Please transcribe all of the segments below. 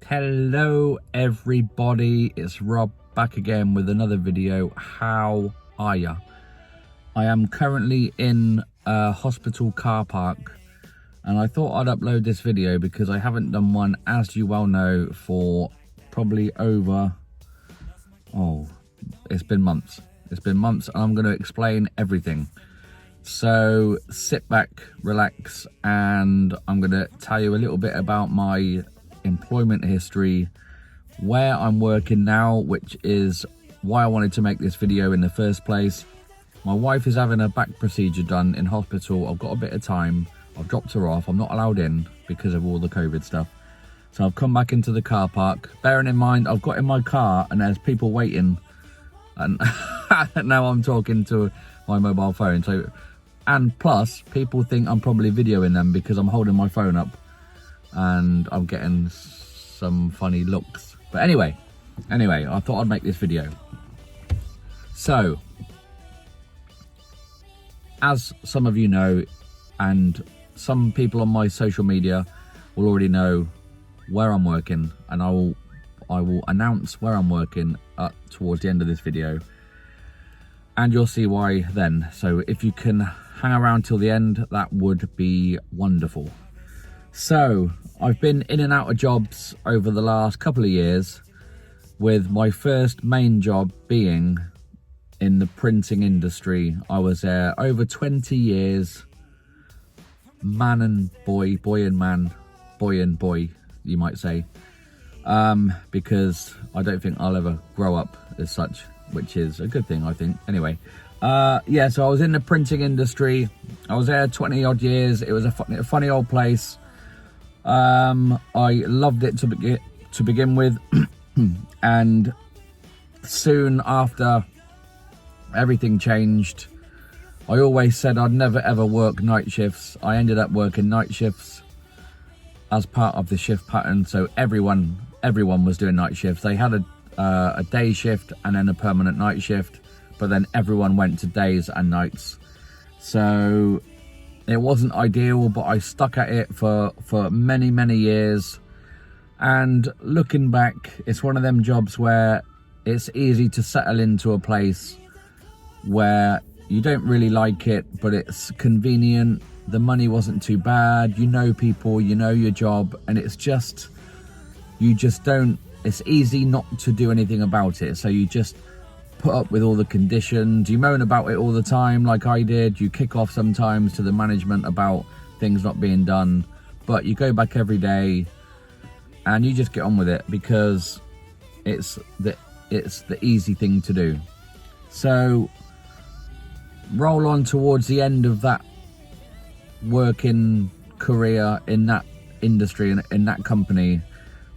Hello everybody, it's Rob back again with another video. How are ya? I am currently in a hospital car park and I thought I'd upload this video because I haven't done one, as you well know, for probably over, it's been months and I'm going to explain everything. So sit back, relax, and I'm going to tell you a little bit about my employment history, where I'm working now, which is why I wanted to make this video in the first place. My wife is having a back procedure done in hospital. I've got a bit of time. I've dropped her off. I'm not allowed in because of all the COVID stuff. So I've come back into the car park. Bearing in mind, I've got in my car and there's people waiting. And now I'm talking to my mobile phone. And plus, people think I'm probably videoing them because I'm holding my phone up and I'm getting some funny looks. But anyway, I thought I'd make this video. So, as some of you know, and some people on my social media will already know where I'm working, and I will announce where I'm working towards the end of this video, and you'll see why then. So if you can hang around till the end, that would be wonderful. So I've been in and out of jobs over the last couple of years, with my first main job being in the printing industry. I was there over 20 years, man and boy, boy and man, boy and boy, you might say, because I don't think I'll ever grow up as such, which is a good thing, I think. Anyway, yeah, so I was in the printing industry. I was there 20 odd years. It was a funny old place. I loved it to begin with, and soon after everything changed. I always said I'd never ever work night shifts. I ended up working night shifts as part of the shift pattern. So everyone was doing night shifts. They had a day shift and then a permanent night shift, but then everyone went to days and nights. So it wasn't ideal, but I stuck at it for many years. And looking back, it's one of them jobs where it's easy to settle into a place where you don't really like it, but it's convenient. The money wasn't too bad. You know people, you know your job, and it's easy not to do anything about it. So you just put up with all the conditions. You moan about it all the time, like I did. You kick off sometimes to the management about things not being done, but you go back every day and you just get on with it because it's the easy thing to do. So roll on towards the end of that working career in that industry and in that company.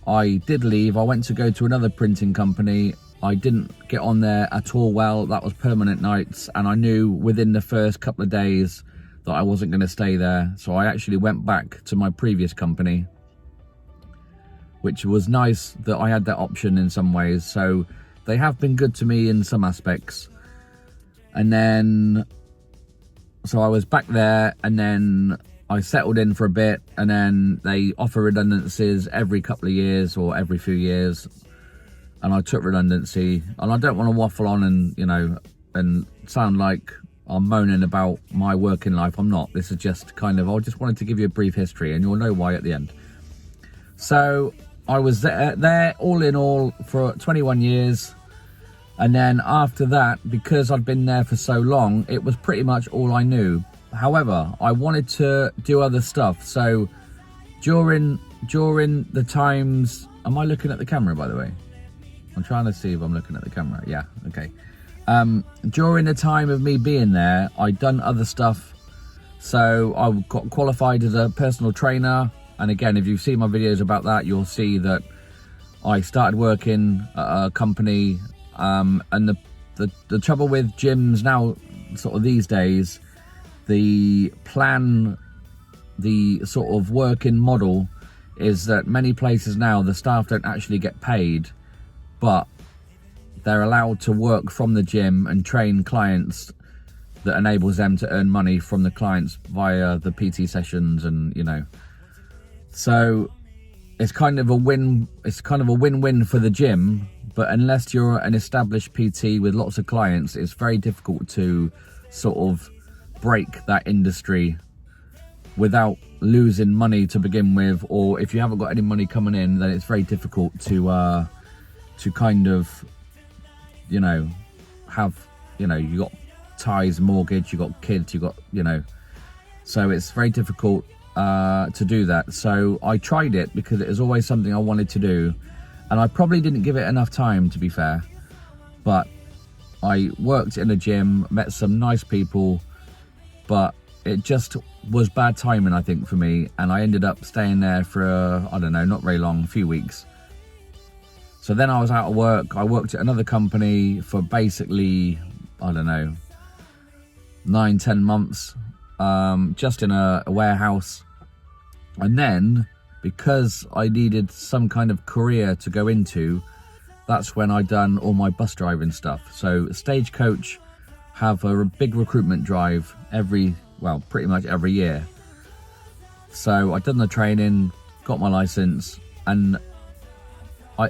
I did leave. I went to go to another printing company. I didn't get on there at all well. That was permanent nights, and I knew within the first couple of days that I wasn't going to stay there. So I actually went back to my previous company, which was nice that I had that option in some ways. So they have been good to me in some aspects. And then, so I was back there, and then I settled in for a bit, and then they offer redundancies every couple of years or every few years. And I took redundancy, and I don't want to waffle on and sound like I'm moaning about my working life. I'm not. This is just I just wanted to give you a brief history, and you'll know why at the end. So I was there all in all for 21 years. And then after that, because I'd been there for so long, it was pretty much all I knew. However, I wanted to do other stuff. So during the times, am I looking at the camera, by the way? I'm trying to see if I'm looking at the camera. Yeah, okay. During the time of me being there, I'd done other stuff. So I got qualified as a personal trainer. And again, if you've seen my videos about that, you'll see that I started working at a company. And the trouble with gyms now, sort of these days, the sort of working model is that many places now, the staff don't actually get paid, but they're allowed to work from the gym and train clients that enables them to earn money from the clients via the PT sessions, and so it's kind of a win-win for the gym, but unless you're an established PT with lots of clients, it's very difficult to sort of break that industry without losing money to begin with, or if you haven't got any money coming in, then it's very difficult to kind of, you know, have, you know, you got ties, mortgage, you got kids, you got, you know, so it's very difficult to do that. So I tried it because it was always something I wanted to do, and I probably didn't give it enough time, to be fair, but I worked in a gym, met some nice people, but it just was bad timing, I think, for me, and I ended up staying there for I don't know, not very long, a few weeks. So then I was out of work. I worked at another company for basically, I don't know, 9-10 months, just in a warehouse. And then, because I needed some kind of career to go into, that's when I done all my bus driving stuff. So Stagecoach have a big recruitment drive pretty much every year. So I done the training, got my license, and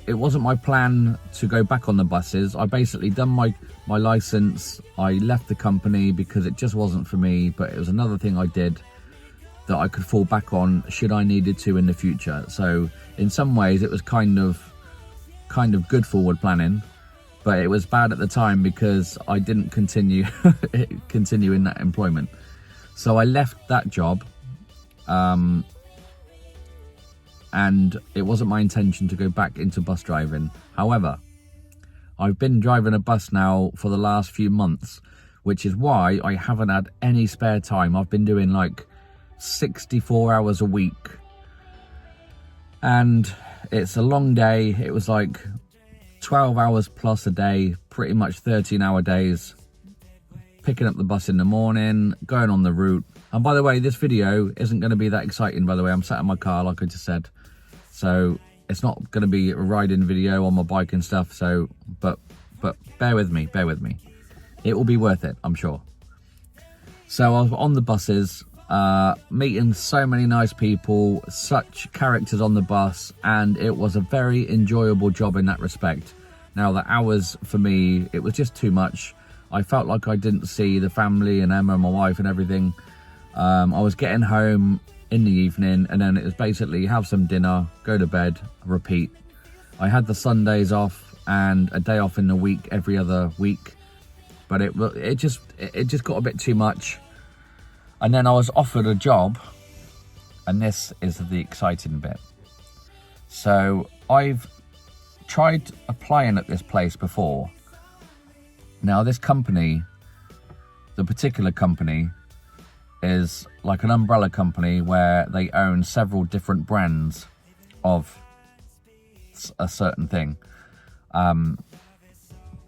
it wasn't my plan to go back on the buses. I basically done my license. I left the company because it just wasn't for me, but it was another thing I did that I could fall back on should I needed to in the future. So in some ways it was kind of good forward planning, but it was bad at the time because I didn't continue in that employment. So I left that job, and it wasn't my intention to go back into bus driving. However, I've been driving a bus now for the last few months, which is why I haven't had any spare time. I've been doing like 64 hours a week, and it's a long day. It was like 12 hours plus a day, pretty much 13-hour days, picking up the bus in the morning, going on the route. And by the way, this video isn't going to be that exciting, by the way. I'm sat in my car, like I just said. So it's not going to be a riding video on my bike and stuff. So, but bear with me. It will be worth it, I'm sure. So I was on the buses, meeting so many nice people, such characters on the bus, and it was a very enjoyable job in that respect. Now, the hours for me, it was just too much. I felt like I didn't see the family and Emma, my wife, and everything. I was getting home in the evening, and then it was basically have some dinner, go to bed, repeat. I had the Sundays off and a day off in the week every other week, but it just got a bit too much. And then I was offered a job, and this is the exciting bit. So I've tried applying at this place before. Now, this company, the particular company, is like an umbrella company where they own several different brands of a certain thing.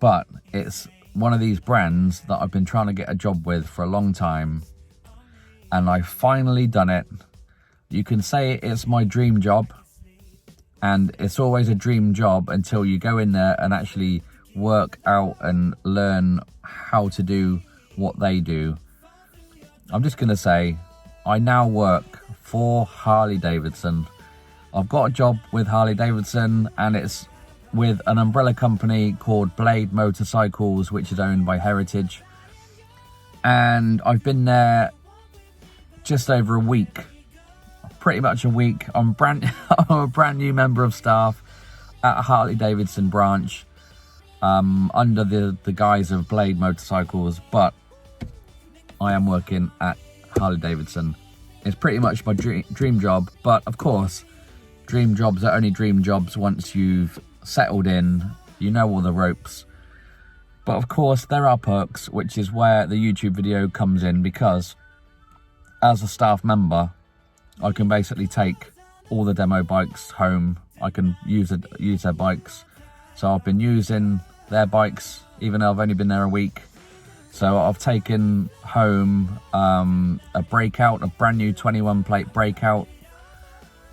But it's one of these brands that I've been trying to get a job with for a long time, and I finally done it. You can say it's my dream job, and it's always a dream job until you go in there and actually work out and learn how to do what they do. I'm just going to say, I now work for Harley Davidson. I've got a job with Harley Davidson, and it's with an umbrella company called Blade Motorcycles, which is owned by Heritage. And I've been there just over a week, pretty much a week. I'm a brand new member of staff at a Harley Davidson branch, under the guise of Blade Motorcycles, but I am working at Harley Davidson. It's pretty much my dream job, but of course, dream jobs are only dream jobs once you've settled in, you know all the ropes. But of course, there are perks, which is where the YouTube video comes in, because as a staff member, I can basically take all the demo bikes home. I can use their bikes. So I've been using their bikes, even though I've only been there a week. So I've taken home a Breakout, a brand new 21 plate Breakout.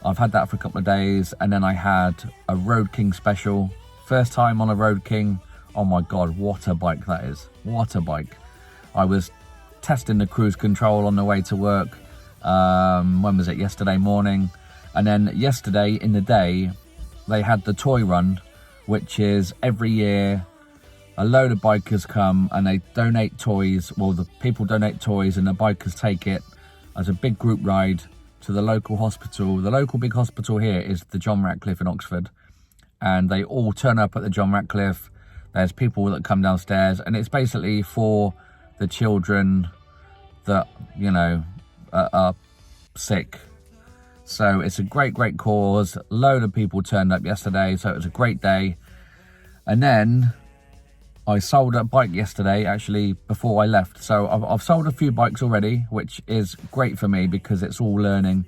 I've had that for a couple of days, and then I had a Road King Special. First time on a Road King. Oh my God, what a bike that is. What a bike. I was testing the cruise control on the way to work. When was it? Yesterday morning. And then yesterday in the day, they had the toy run, which is every year a load of bikers come and they donate toys. Well, the people donate toys and the bikers take it as a big group ride to the local hospital. The local big hospital here is the John Ratcliffe in Oxford, and they all turn up at the John Ratcliffe. There's people that come downstairs, and it's basically for the children that, you know, are sick. So it's a great cause. A load of people turned up yesterday, so it was a great day. And then I sold a bike yesterday, actually, before I left. So I've sold a few bikes already, which is great for me because it's all learning.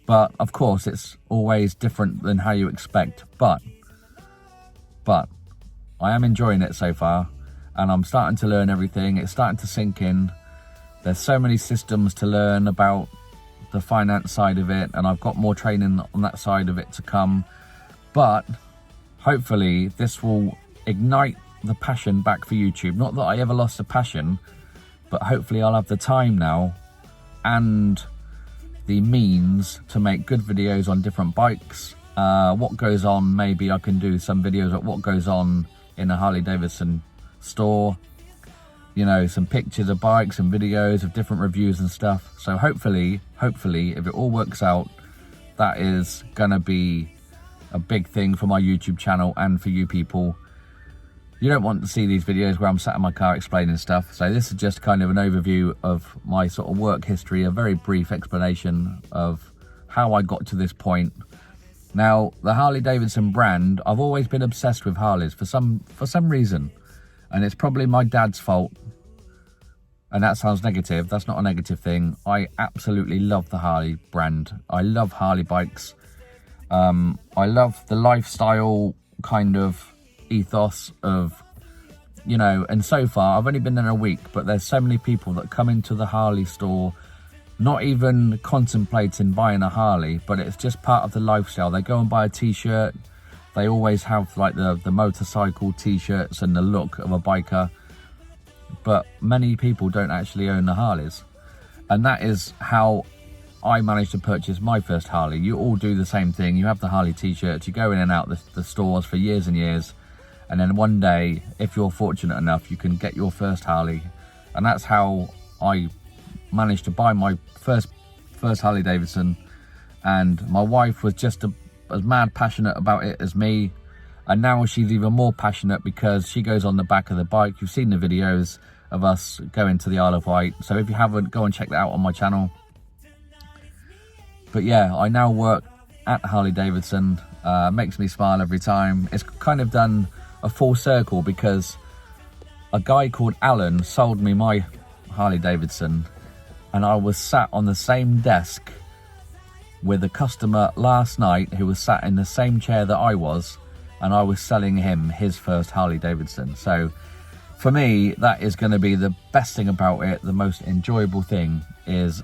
But of course, it's always different than how you expect. But I am enjoying it so far, and I'm starting to learn everything. It's starting to sink in. There's so many systems to learn about the finance side of it, and I've got more training on that side of it to come. But hopefully this will ignite the passion back for YouTube. Not that I ever lost the passion, but hopefully I'll have the time now and the means to make good videos on different bikes. What goes on, maybe I can do some videos of what goes on in a Harley Davidson store, you know, some pictures of bikes and videos of different reviews and stuff. So hopefully if it all works out, that is gonna be a big thing for my YouTube channel and for you people. You don't want to see these videos where I'm sat in my car explaining stuff. So this is just kind of an overview of my sort of work history, a very brief explanation of how I got to this point. Now, the Harley Davidson brand, I've always been obsessed with Harleys for some reason. And it's probably my dad's fault. And that sounds negative. That's not a negative thing. I absolutely love the Harley brand. I love Harley bikes. I love the lifestyle kind of ethos of, you know, and so far I've only been there a week, but there's so many people that come into the Harley store not even contemplating buying a Harley, but it's just part of the lifestyle. They go and buy a t-shirt. They always have like the motorcycle t-shirts and the look of a biker, but many people don't actually own the Harleys. And that is how I managed to purchase my first Harley. You all do the same thing. You have the Harley t-shirts, you go in and out the stores for years and years, and then one day, if you're fortunate enough, you can get your first Harley. And that's how I managed to buy my first Harley Davidson. And my wife was just as mad passionate about it as me, and now she's even more passionate because she goes on the back of the bike. You've seen the videos of us going to the Isle of Wight, so if you haven't, go and check that out on my channel. But yeah, I now work at Harley Davidson. Makes me smile every time. It's kind of done a full circle because a guy called Alan sold me my Harley Davidson, and I was sat on the same desk with a customer last night who was sat in the same chair that I was, and I was selling him his first Harley Davidson. So for me, that is going to be the best thing about it. The most enjoyable thing is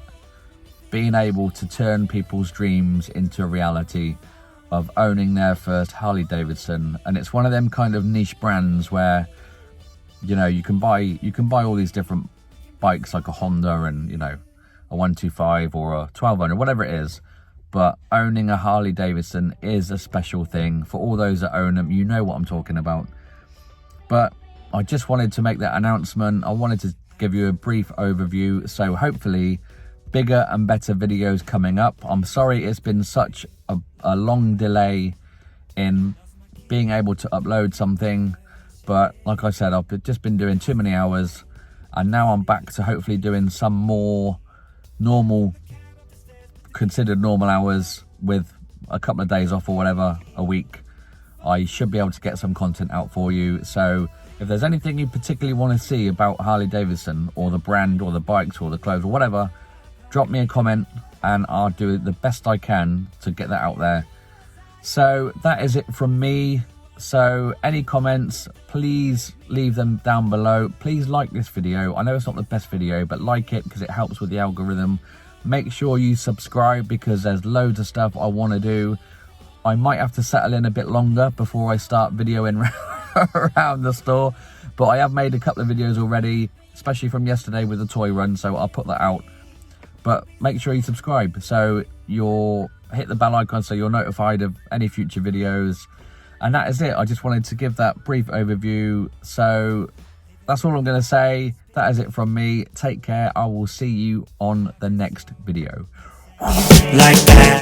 being able to turn people's dreams into a reality of owning their first Harley Davidson. And it's one of them kind of niche brands where, you know, you can buy all these different bikes like a Honda and, you know, a 125 or a 1200, whatever it is. But owning a Harley Davidson is a special thing. For all those that own them, you know what I'm talking about. But I just wanted to make that announcement. I wanted to give you a brief overview. So hopefully bigger and better videos coming up. I'm sorry it's been such a long delay in being able to upload something. But like I said, I've just been doing too many hours. And now I'm back to hopefully doing some more considered normal hours with a couple of days off or whatever a week. I should be able to get some content out for you. So if there's anything you particularly want to see about Harley Davidson or the brand or the bikes or the clothes or whatever, drop me a comment and I'll do the best I can to get that out there. So that is it from me. So any comments, please leave them down below. Please like this video. I know it's not the best video, but like it because it helps with the algorithm. Make sure you subscribe because there's loads of stuff I want to do. I might have to settle in a bit longer before I start videoing around the store, but I have made a couple of videos already, especially from yesterday with the toy run, so I'll put that out. But make sure you subscribe so you'll hit the bell icon so you're notified of any future videos. And that is it. I just wanted to give that brief overview. So that's all I'm going to say. That is it from me. Take care. I will see you on the next video. Like that.